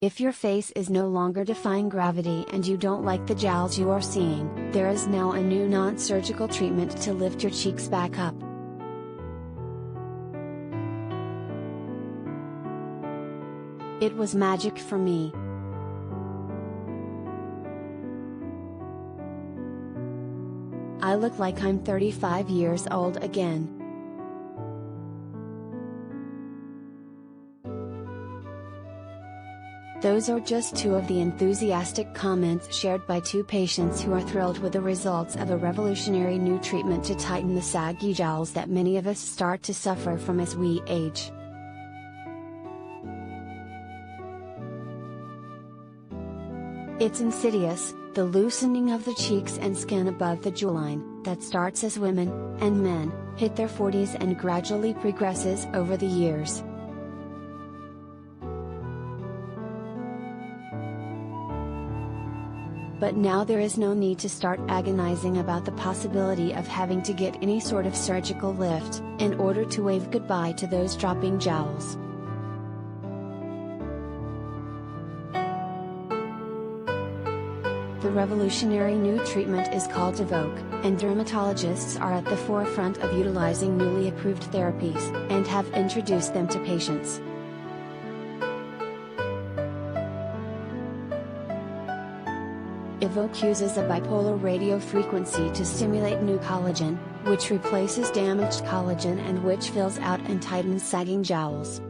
If your face is no longer defying gravity and you don't like the jowls you are seeing, there is now a new non-surgical treatment to lift your cheeks back up. It was magic for me. I look like I'm 35 years old again. Those are just two of the enthusiastic comments shared by two patients who are thrilled with the results of a revolutionary new treatment to tighten the saggy jowls that many of us start to suffer from as we age. It's insidious, the loosening of the cheeks and skin above the jawline, that starts as women and men hit their 40s and gradually progresses over the years. But now there is no need to start agonizing about the possibility of having to get any sort of surgical lift, in order to wave goodbye to those dropping jowls. The revolutionary new treatment is called Evoke, and dermatologists are at the forefront of utilizing newly approved therapies, and have introduced them to patients. Evoke uses a bipolar radio frequency to stimulate new collagen, which replaces damaged collagen and which fills out and tightens sagging jowls.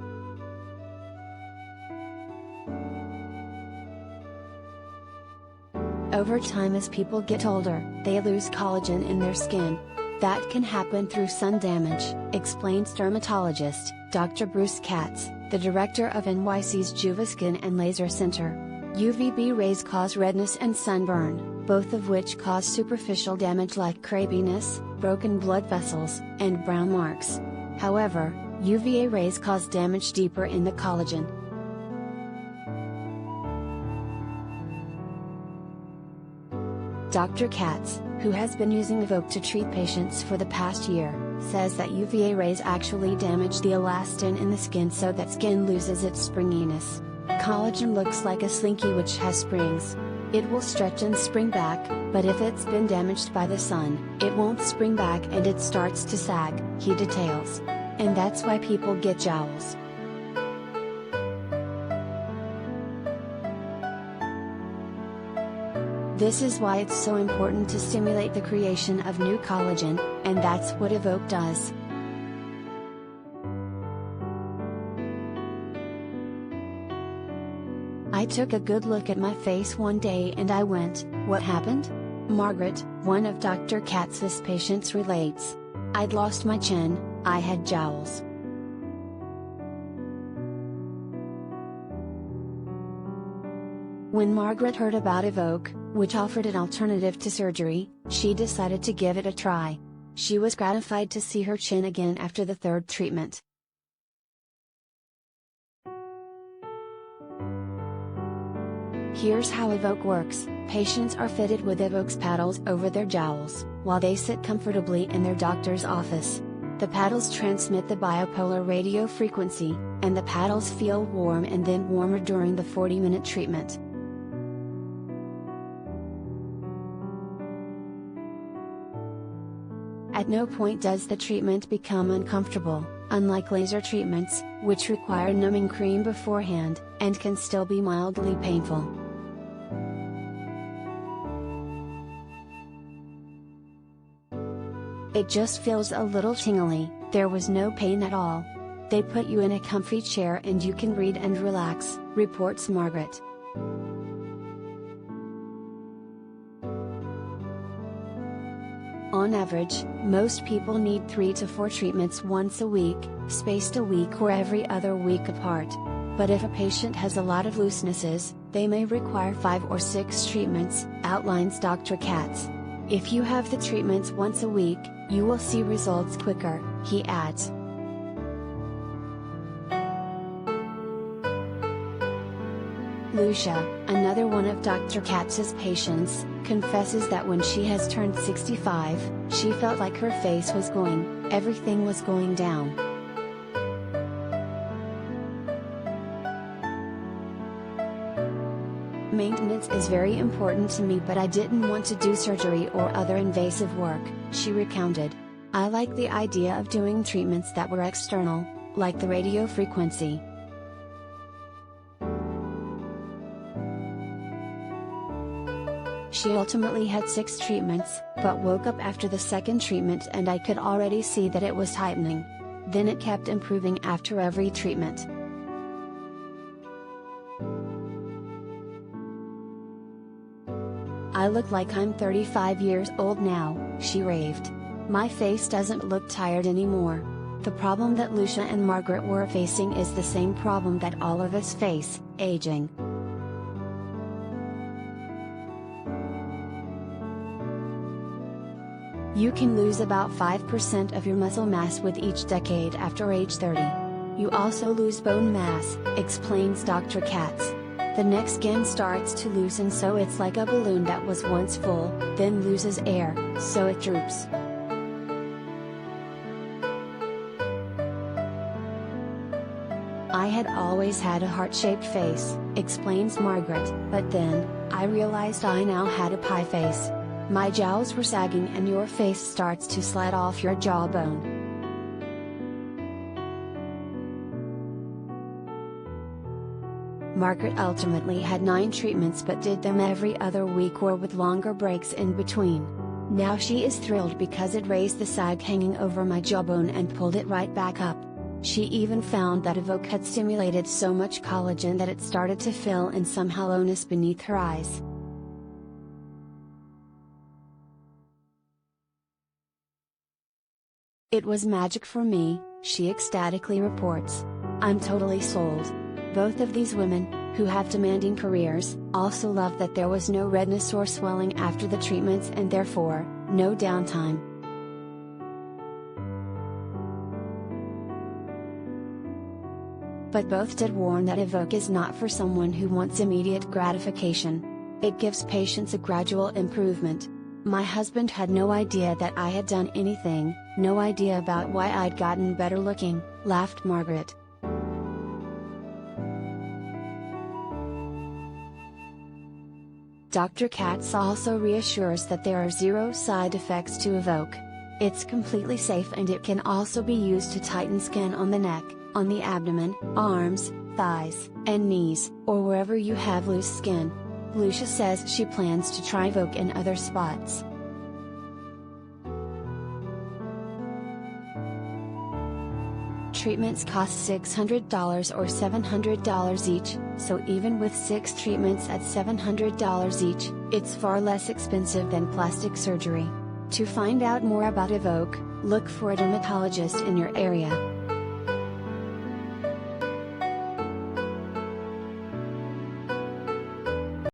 Over time, as people get older, they lose collagen in their skin. That can happen through sun damage, explains dermatologist, Dr. Bruce Katz, the director of NYC's Juva Skin and Laser Center. UVB rays cause redness and sunburn, both of which cause superficial damage like crabiness, broken blood vessels, and brown marks. However, UVA rays cause damage deeper in the collagen. Dr. Katz, who has been using Evoke to treat patients for the past year, says that UVA rays actually damage the elastin in the skin so that skin loses its springiness. Collagen looks like a slinky which has springs. It will stretch and spring back, but if it's been damaged by the sun, it won't spring back and it starts to sag, he details. And that's why people get jowls. This is why it's so important to stimulate the creation of new collagen, and that's what Evoke does. I took a good look at my face one day and I went, "What happened?" Margaret, one of Dr. Katz's patients, relates. "I'd lost my chin, I had jowls." When Margaret heard about Evoke, which offered an alternative to surgery, she decided to give it a try. She was gratified to see her chin again after the third treatment. Here's how Evoke works. Patients are fitted with Evoke's paddles over their jowls, while they sit comfortably in their doctor's office. The paddles transmit the bipolar radio frequency, and the paddles feel warm and then warmer during the 40-minute treatment. At no point does the treatment become uncomfortable, unlike laser treatments, which require numbing cream beforehand, and can still be mildly painful. It just feels a little tingly, there was no pain at all. They put you in a comfy chair and you can read and relax, reports Margaret. On average, most people need 3 to 4 treatments once a week, spaced a week or every other week apart. But if a patient has a lot of loosenesses, they may require 5 or 6 treatments, outlines Dr. Katz. If you have the treatments once a week, you will see results quicker, he adds. Lucia, another one of Dr. Katz's patients, confesses that when she has turned 65, she felt like her face was everything was going down. Maintenance is very important to me, but I didn't want to do surgery or other invasive work, she recounted. I like the idea of doing treatments that were external, like the radio frequency. She ultimately had 6 treatments, but woke up after the second treatment and I could already see that it was tightening. Then it kept improving after every treatment. I look like I'm 35 years old now, she raved. My face doesn't look tired anymore. The problem that Lucia and Margaret were facing is the same problem that all of us face, aging. You can lose about 5% of your muscle mass with each decade after age 30. You also lose bone mass, explains Dr. Katz. The neck skin starts to loosen, so it's like a balloon that was once full, then loses air, so it droops. I had always had a heart-shaped face, explains Margaret, but then, I realized I now had a pie face. My jowls were sagging and your face starts to slide off your jawbone. Margaret ultimately had 9 treatments but did them every other week or with longer breaks in between. Now she is thrilled because it raised the sag hanging over my jawbone and pulled it right back up. She even found that Evoke had stimulated so much collagen that it started to fill in some hollowness beneath her eyes. It was magic for me, she ecstatically reports. I'm totally sold. Both of these women, who have demanding careers, also love that there was no redness or swelling after the treatments and therefore, no downtime. But both did warn that Evoke is not for someone who wants immediate gratification. It gives patients a gradual improvement. My husband had no idea that I had done anything, no idea about why I'd gotten better looking, laughed Margaret. Dr. Katz also reassures that there are 0 side effects to Evoke. It's completely safe and it can also be used to tighten skin on the neck, on the abdomen, arms, thighs, and knees, or wherever you have loose skin. Lucia says she plans to try Evoke in other spots. Treatments cost $600 or $700 each, so even with 6 treatments at $700 each, it's far less expensive than plastic surgery. To find out more about Evoke, look for a dermatologist in your area.